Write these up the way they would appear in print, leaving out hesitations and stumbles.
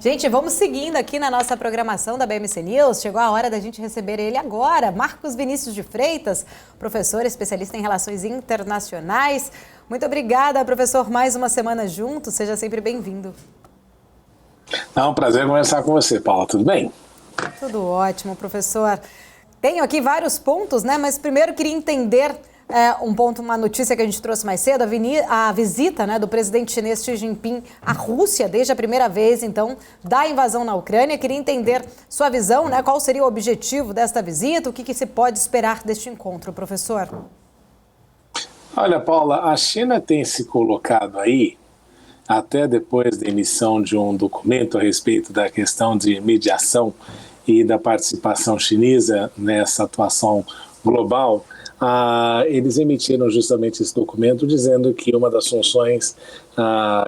Gente, vamos seguindo aqui na nossa programação da BMC News. Chegou a hora da gente receber ele agora, Marcos Vinícius de Freitas, professor especialista em relações internacionais. Muito obrigada, professor, mais uma semana junto. Seja sempre bem-vindo. É um prazer conversar com você, Paula. Tudo bem? Tudo ótimo, professor. Tenho aqui vários pontos, né? Mas primeiro queria entender uma notícia que a gente trouxe mais cedo, a visita, né, do presidente chinês Xi Jinping à Rússia, desde a primeira vez, então, da invasão na Ucrânia. Queria entender sua visão, né, qual seria o objetivo desta visita, o que se pode esperar deste encontro, professor? Olha, Paula, a China tem se colocado aí, até depois da emissão de um documento a respeito da questão de mediação e da participação chinesa nessa atuação global. Eles emitiram justamente esse documento dizendo que uma das funções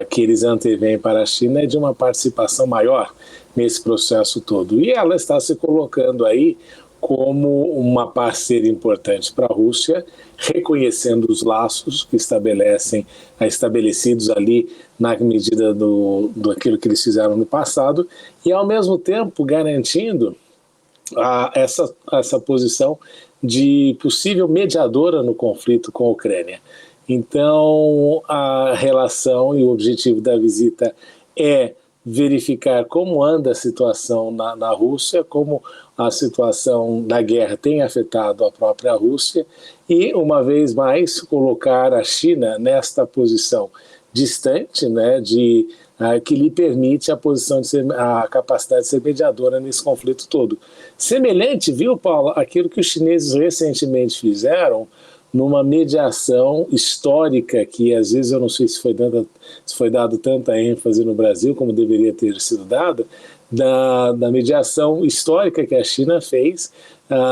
que eles antevêm para a China é de uma participação maior nesse processo todo. E ela está se colocando aí como uma parceira importante para a Rússia, reconhecendo os laços que estabelecidos ali na medida daquilo que eles fizeram no passado, e ao mesmo tempo garantindo essa posição de possível mediadora no conflito com a Ucrânia. Então, a relação e o objetivo da visita é verificar como anda a situação na Rússia, como a situação da guerra tem afetado a própria Rússia e, uma vez mais, colocar a China nesta posição distante, né, que lhe permite a capacidade de ser mediadora nesse conflito todo. Semelhante, viu, Paula, aquilo que os chineses recentemente fizeram numa mediação histórica que, às vezes, eu não sei se foi dado tanta ênfase no Brasil como deveria ter sido dada, da mediação histórica que a China fez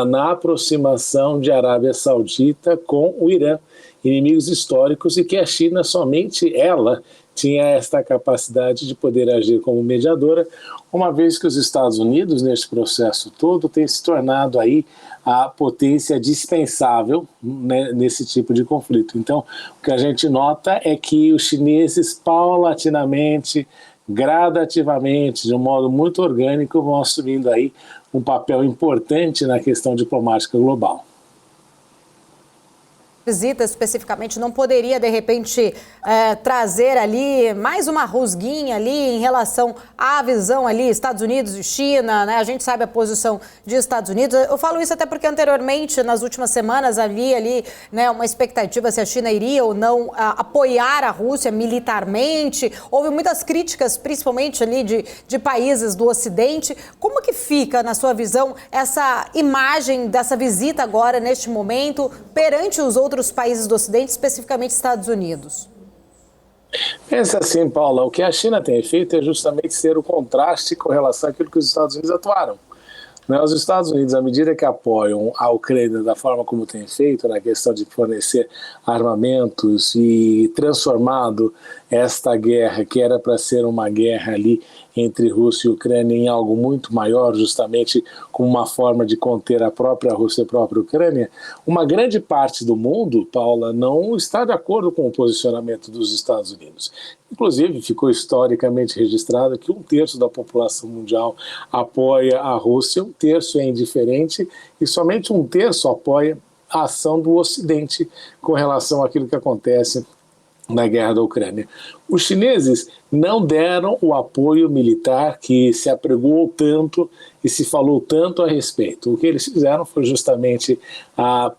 na aproximação de Arábia Saudita com o Irã, inimigos históricos, e que a China, somente ela, tinha esta capacidade de poder agir como mediadora, uma vez que os Estados Unidos, neste processo todo, têm se tornado aí a potência dispensável, né, nesse tipo de conflito. Então, o que a gente nota é que os chineses, paulatinamente, gradativamente, de um modo muito orgânico, vão assumindo aí um papel importante na questão diplomática global. Visita especificamente não poderia, de repente, trazer ali mais uma rusguinha ali em relação à visão ali Estados Unidos e China, né? A gente sabe a posição dos Estados Unidos. Eu falo isso até porque anteriormente, nas últimas semanas, havia ali, né, uma expectativa se a China iria ou não apoiar a Rússia militarmente. Houve muitas críticas, principalmente ali de países do Ocidente. Como que fica, na sua visão, essa imagem dessa visita agora, neste momento, perante os outros países do Ocidente, especificamente Estados Unidos? Pensa assim, Paula, o que a China tem feito é justamente ser o contraste com relação àquilo que os Estados Unidos atuaram. Os Estados Unidos, à medida que apoiam a Ucrânia da forma como tem feito, na questão de fornecer armamentos e transformado esta guerra, que era para ser uma guerra ali entre Rússia e Ucrânia, em algo muito maior, justamente como uma forma de conter a própria Rússia e a própria Ucrânia, uma grande parte do mundo, Paula, não está de acordo com o posicionamento dos Estados Unidos. Inclusive, ficou historicamente registrado que 1/3 da população mundial apoia a Rússia, 1/3 é indiferente e somente 1/3 apoia a ação do Ocidente com relação àquilo que acontece na guerra da Ucrânia. Os chineses não deram o apoio militar que se apregou tanto e se falou tanto a respeito. O que eles fizeram foi justamente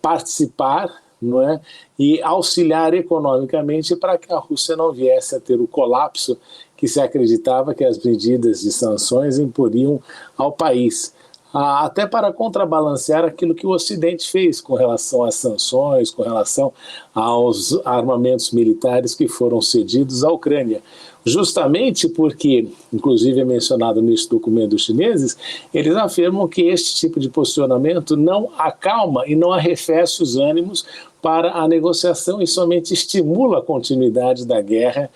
participar, não é, e auxiliar economicamente para que a Rússia não viesse a ter o colapso que se acreditava que as medidas de sanções imporiam ao país. Até para contrabalancear aquilo que o Ocidente fez com relação às sanções, com relação aos armamentos militares que foram cedidos à Ucrânia. Justamente porque, inclusive é mencionado nesse documento dos chineses, eles afirmam que este tipo de posicionamento não acalma e não arrefece os ânimos para a negociação e somente estimula a continuidade da guerra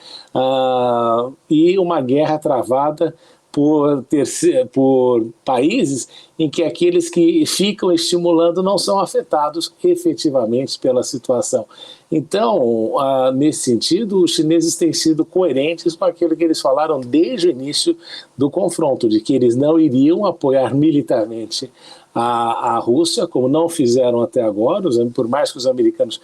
e uma guerra travada por países em que aqueles que ficam estimulando não são afetados efetivamente pela situação. Então, nesse sentido, os chineses têm sido coerentes com aquilo que eles falaram desde o início do confronto, de que eles não iriam apoiar militarmente a Rússia, como não fizeram até agora, por mais que os americanos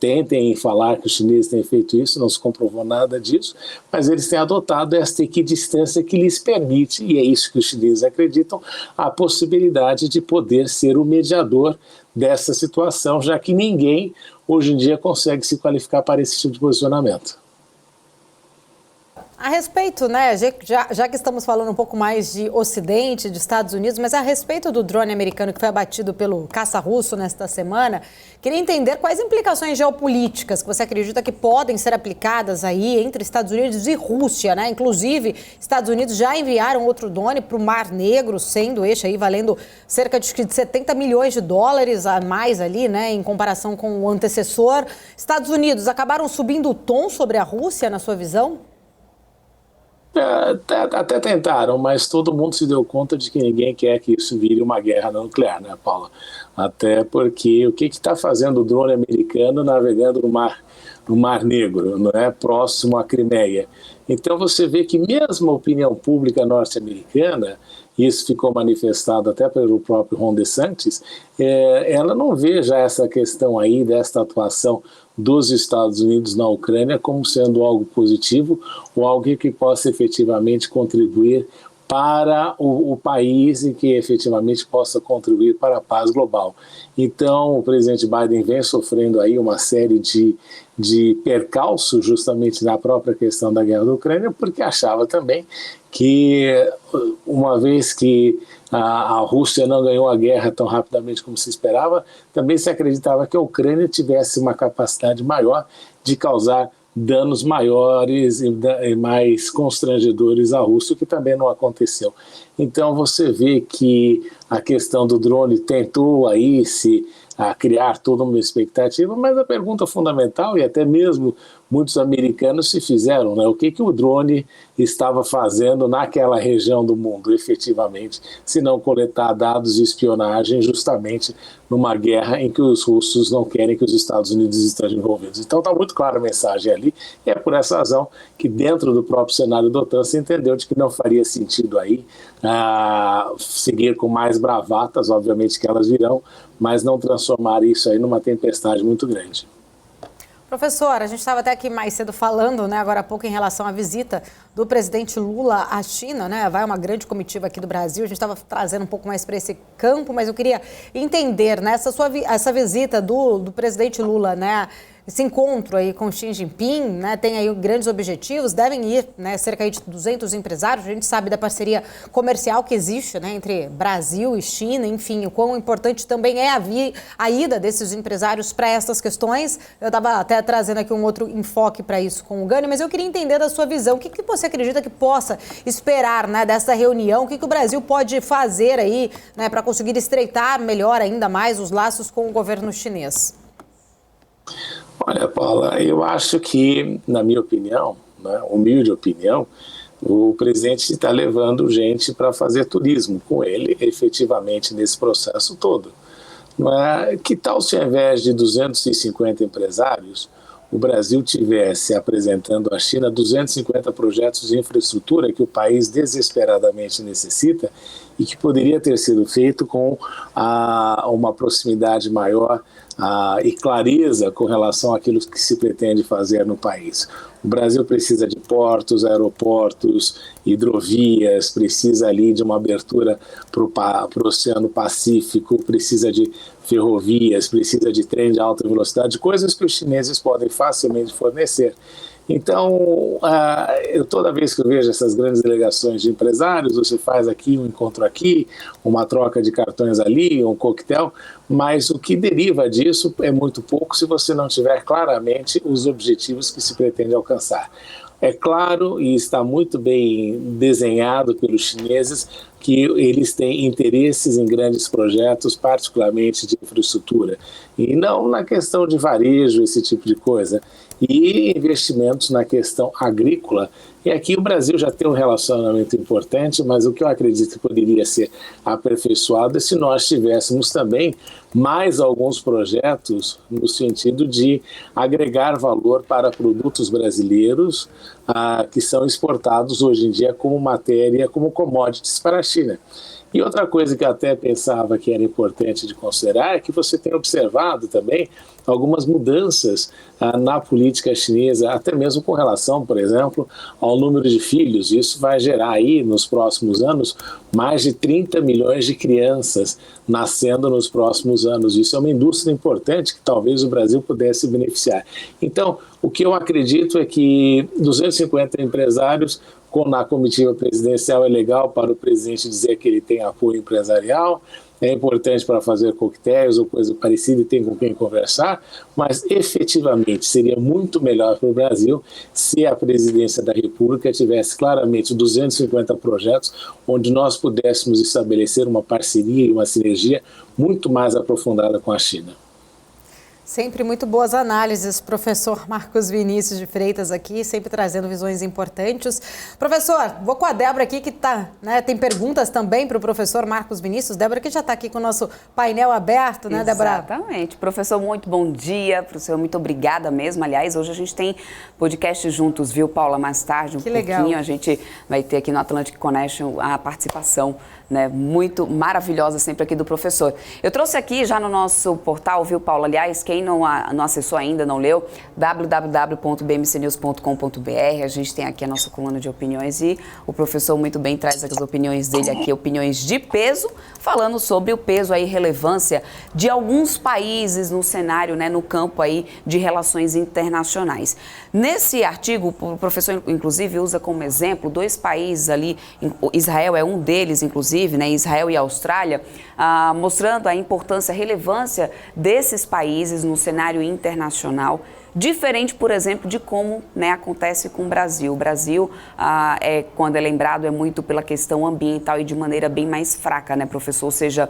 tentem falar que os chineses têm feito isso, não se comprovou nada disso, mas eles têm adotado esta equidistância que lhes permite, e é isso que os chineses acreditam, a possibilidade de poder ser o mediador dessa situação, já que ninguém hoje em dia consegue se qualificar para esse tipo de posicionamento. A respeito, né, já que estamos falando um pouco mais de Ocidente, de Estados Unidos, mas a respeito do drone americano que foi abatido pelo caça russo nesta semana, queria entender quais implicações geopolíticas que você acredita que podem ser aplicadas aí entre Estados Unidos e Rússia, né? Inclusive, Estados Unidos já enviaram outro drone para o Mar Negro, sendo este aí valendo cerca de 70 milhões de dólares a mais ali, né, em comparação com o antecessor. Estados Unidos acabaram subindo o tom sobre a Rússia, na sua visão? Até tentaram, mas todo mundo se deu conta de que ninguém quer que isso vire uma guerra nuclear, né, Paula? Até porque o que está fazendo o drone americano navegando no Mar Negro, não é? Próximo à Crimeia? Então você vê que mesmo a opinião pública norte-americana, isso ficou manifestado até pelo próprio Ron DeSantis, ela não vê já essa questão aí desta atuação dos Estados Unidos na Ucrânia como sendo algo positivo ou algo que possa efetivamente contribuir para o país e que efetivamente possa contribuir para a paz global. Então, o presidente Biden vem sofrendo aí uma série de percalços justamente na própria questão da guerra da Ucrânia, porque achava também que, uma vez que a Rússia não ganhou a guerra tão rapidamente como se esperava, também se acreditava que a Ucrânia tivesse uma capacidade maior de causar danos maiores e mais constrangedores à Rússia, o que também não aconteceu. Então você vê que a questão do drone tentou aí criar toda uma expectativa, mas a pergunta fundamental, e até mesmo muitos americanos se fizeram, né? O que o drone estava fazendo naquela região do mundo, efetivamente, se não coletar dados de espionagem justamente numa guerra em que os russos não querem que os Estados Unidos estejam envolvidos. Então está muito clara a mensagem ali, e é por essa razão que dentro do próprio cenário da OTAN se entendeu de que não faria sentido aí seguir com mais bravatas, obviamente que elas virão, mas não transformar isso aí numa tempestade muito grande. Professor, a gente estava até aqui mais cedo falando, né, agora há pouco, em relação à visita do presidente Lula à China, né? Vai uma grande comitiva aqui do Brasil, a gente estava trazendo um pouco mais para esse campo, mas eu queria entender, né, essa visita do presidente Lula, né? Esse encontro aí com Xi Jinping, né, tem aí grandes objetivos, devem ir, né, cerca de 200 empresários, a gente sabe da parceria comercial que existe, né, entre Brasil e China, enfim, o quão importante também é a ida desses empresários para essas questões. Eu estava até trazendo aqui um outro enfoque para isso com o Gani, mas eu queria entender da sua visão, o que você acredita que possa esperar, né, dessa reunião, o que o Brasil pode fazer aí, né, para conseguir estreitar melhor ainda mais os laços com o governo chinês? Olha, Paula, eu acho que, na minha opinião, né, humilde opinião, o presidente está levando gente para fazer turismo com ele, efetivamente, nesse processo todo. Não é? Que tal se, ao invés de 250 empresários, o Brasil tivesse apresentando à China 250 projetos de infraestrutura que o país desesperadamente necessita e que poderia ter sido feito com uma proximidade maior e clareza com relação àquilo que se pretende fazer no país. O Brasil precisa de portos, aeroportos, hidrovias, precisa ali de uma abertura para o Oceano Pacífico, precisa de ferrovias, precisa de trem de alta velocidade, coisas que os chineses podem facilmente fornecer. Então, toda vez que eu vejo essas grandes delegações de empresários, você faz aqui um encontro aqui, uma troca de cartões ali, um coquetel, mas o que deriva disso é muito pouco se você não tiver claramente os objetivos que se pretende alcançar. É claro, e está muito bem desenhado pelos chineses, que eles têm interesses em grandes projetos, particularmente de infraestrutura, e não na questão de varejo, esse tipo de coisa, e investimentos na questão agrícola, E aqui o Brasil já tem um relacionamento importante, mas o que eu acredito que poderia ser aperfeiçoado é se nós tivéssemos também mais alguns projetos no sentido de agregar valor para produtos brasileiros que são exportados hoje em dia como matéria, como commodities para a China. E outra coisa que eu até pensava que era importante de considerar é que você tem observado também algumas mudanças na política chinesa, até mesmo com relação, por exemplo, ao número de filhos. Isso vai gerar aí, nos próximos anos, mais de 30 milhões de crianças nascendo nos próximos anos. Isso é uma indústria importante que talvez o Brasil pudesse beneficiar. Então, o que eu acredito é que 250 empresários na comitiva presidencial é legal para o presidente dizer que ele tem apoio empresarial, é importante para fazer coquetéis ou coisa parecida e tem com quem conversar, mas efetivamente seria muito melhor para o Brasil se a presidência da República tivesse claramente 250 projetos onde nós pudéssemos estabelecer uma parceria e uma sinergia muito mais aprofundada com a China. Sempre muito boas análises, professor Marcos Vinícius de Freitas aqui, sempre trazendo visões importantes. Professor, vou com a Débora aqui que tem perguntas também para o professor Marcos Vinícius. Débora que já está aqui com o nosso painel aberto, né, Débora? Exatamente. Professor, muito bom dia. Professor, muito obrigada mesmo. Aliás, hoje a gente tem podcast juntos, viu, Paula? Mais tarde, que legal. A gente vai ter aqui no Atlantic Connection a participação, né, muito maravilhosa sempre aqui do professor. Eu trouxe aqui já no nosso portal, viu, Paula? Aliás, quem não acessou ainda, não leu, www.bmcnews.com.br. A gente tem aqui a nossa coluna de opiniões e o professor muito bem traz as opiniões dele aqui, opiniões de peso, falando sobre o peso e relevância de alguns países no cenário, né, no campo aí de relações internacionais. Nesse artigo, o professor, inclusive, usa como exemplo 2 países ali, Israel é um deles, inclusive, né, Israel e Austrália, mostrando a importância, a relevância desses países no cenário internacional, diferente, por exemplo, de como, né, acontece com o Brasil. O Brasil, quando é lembrado, é muito pela questão ambiental e de maneira bem mais fraca, né, professor? Ou seja,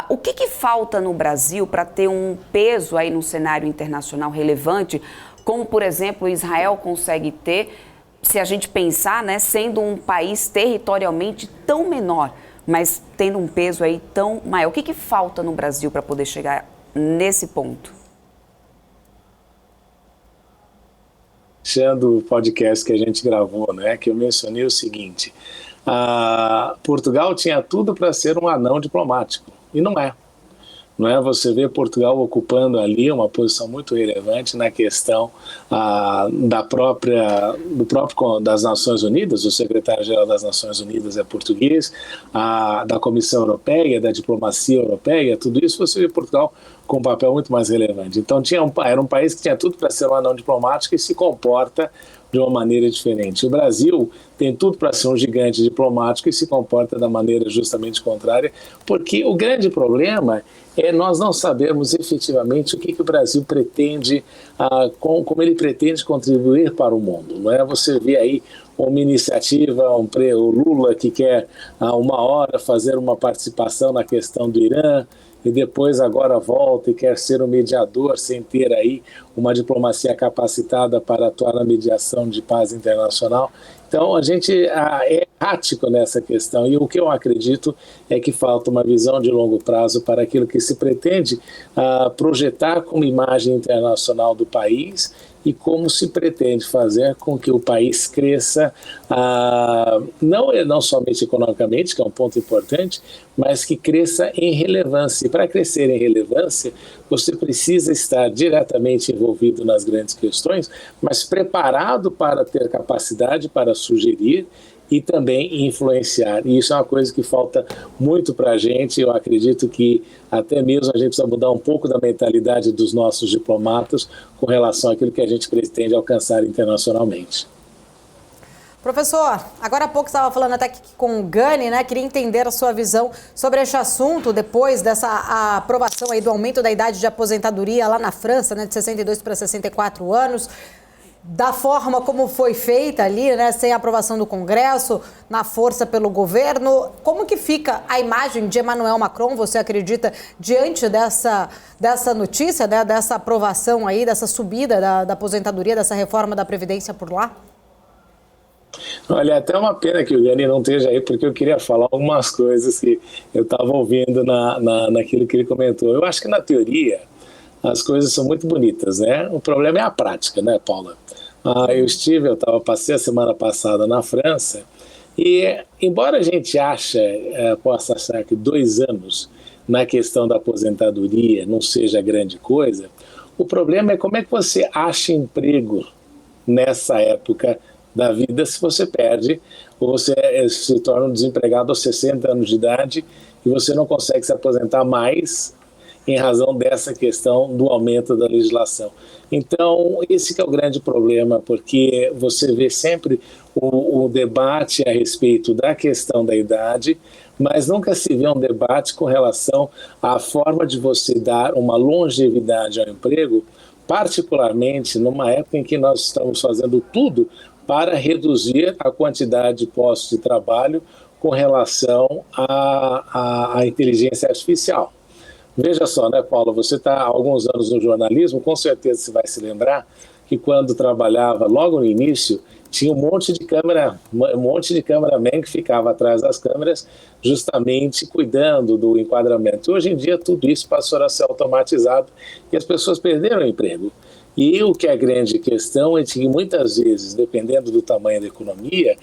o que falta no Brasil para ter um peso aí no cenário internacional relevante, como, por exemplo, Israel consegue ter, se a gente pensar, né, sendo um país territorialmente tão menor, mas tendo um peso aí tão maior? O que falta no Brasil para poder chegar nesse ponto? O podcast que a gente gravou, né, que eu mencionei o seguinte: Portugal tinha tudo para ser um anão diplomático, e não é. Não é? Você vê Portugal ocupando ali uma posição muito relevante na questão das Nações Unidas. O secretário-geral das Nações Unidas é português, da Comissão Europeia, da diplomacia europeia, tudo isso você vê Portugal com um papel muito mais relevante. Então era um país que tinha tudo para ser um anão diplomático e se comporta de uma maneira diferente. O Brasil tem tudo para ser um gigante diplomático e se comporta da maneira justamente contrária, porque o grande problema é nós não sabermos efetivamente o que o Brasil pretende, como ele pretende contribuir para o mundo. Não é? Você vê aí uma iniciativa, o Lula que quer uma hora fazer uma participação na questão do Irã, e depois agora volta e quer ser um mediador sem ter aí uma diplomacia capacitada para atuar na mediação de paz internacional. Então a gente é errático nessa questão, e o que eu acredito é que falta uma visão de longo prazo para aquilo que se pretende projetar como imagem internacional do país e como se pretende fazer com que o país cresça, não somente economicamente, que é um ponto importante, mas que cresça em relevância. E para crescer em relevância, você precisa estar diretamente envolvido nas grandes questões, mas preparado para ter capacidade para sugerir e também influenciar. E isso é uma coisa que falta muito para a gente. Eu acredito que até mesmo a gente precisa mudar um pouco da mentalidade dos nossos diplomatas com relação àquilo que a gente pretende alcançar internacionalmente. Professor, agora há pouco estava falando até aqui com o Gani, né? Queria entender a sua visão sobre este assunto depois dessa aprovação aí do aumento da idade de aposentadoria lá na França, né? De 62 para 64 anos. Da forma como foi feita ali, né, sem aprovação do Congresso, na força pelo governo, como que fica a imagem de Emmanuel Macron, você acredita, diante dessa notícia, né, dessa aprovação aí, dessa subida da aposentadoria, dessa reforma da Previdência por lá? Olha, é até uma pena que o Gani não esteja aí, porque eu queria falar algumas coisas que eu estava ouvindo naquilo que ele comentou. Eu acho que, na teoria, as coisas são muito bonitas, né? O problema é a prática, né, Paula? Passei a semana passada na França, e embora a gente possa achar que 2 anos na questão da aposentadoria não seja grande coisa, o problema é como é que você acha emprego nessa época da vida se você perde ou você se torna um desempregado aos 60 anos de idade e você não consegue se aposentar mais em razão dessa questão do aumento da legislação. Então, esse que é o grande problema, porque você vê sempre o debate a respeito da questão da idade, mas nunca se vê um debate com relação à forma de você dar uma longevidade ao emprego, particularmente numa época em que nós estamos fazendo tudo para reduzir a quantidade de postos de trabalho com relação à inteligência artificial. Veja só, né, Paula, você está há alguns anos no jornalismo, com certeza você vai se lembrar que quando trabalhava logo no início, tinha um monte de cameraman que ficava atrás das câmeras justamente cuidando do enquadramento. E hoje em dia tudo isso passou a ser automatizado e as pessoas perderam o emprego. E o que é a grande questão é que muitas vezes, dependendo do tamanho da economia,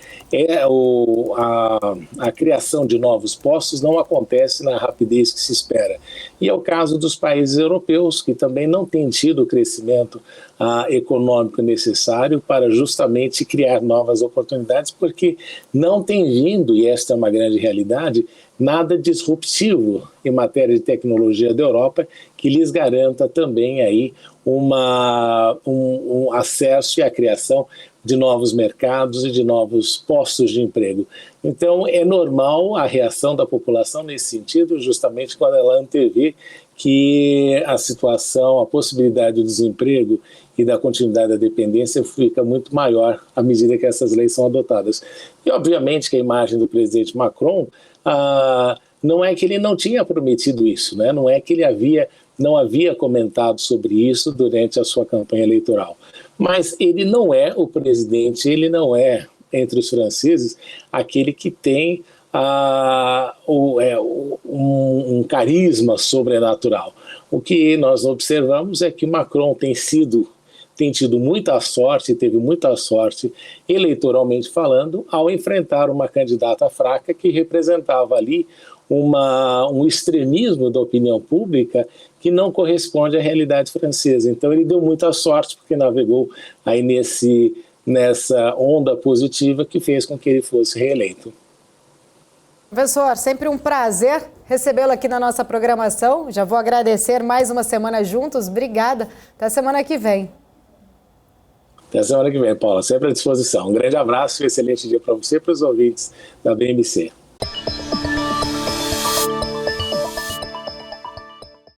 a criação de novos postos não acontece na rapidez que se espera. E é o caso dos países europeus, que também não têm tido o crescimento econômico necessário para justamente criar novas oportunidades, porque não tem vindo, e esta é uma grande realidade, nada disruptivo em matéria de tecnologia da Europa que lhes garanta também aí um acesso e a criação de novos mercados e de novos postos de emprego. Então, é normal a reação da população nesse sentido, justamente quando ela antevê que a situação, a possibilidade do desemprego e da continuidade da dependência fica muito maior à medida que essas leis são adotadas. E, obviamente, que a imagem do presidente Macron não é que ele não tinha prometido isso, né? Não é que ele não havia comentado sobre isso durante a sua campanha eleitoral. Mas ele não é o presidente, ele não é, entre os franceses, aquele que tem um carisma sobrenatural. O que nós observamos é que Macron tem tido muita sorte, teve muita sorte eleitoralmente falando, ao enfrentar uma candidata fraca que representava ali um extremismo da opinião pública que não corresponde à realidade francesa. Então ele deu muita sorte porque navegou aí nessa onda positiva que fez com que ele fosse reeleito. Professor, sempre um prazer recebê-lo aqui na nossa programação. Já vou agradecer mais uma semana juntos. Obrigada. Até semana que vem. Até semana que vem, Paula. Sempre à disposição. Um grande abraço e um excelente dia para você e para os ouvintes da BMC.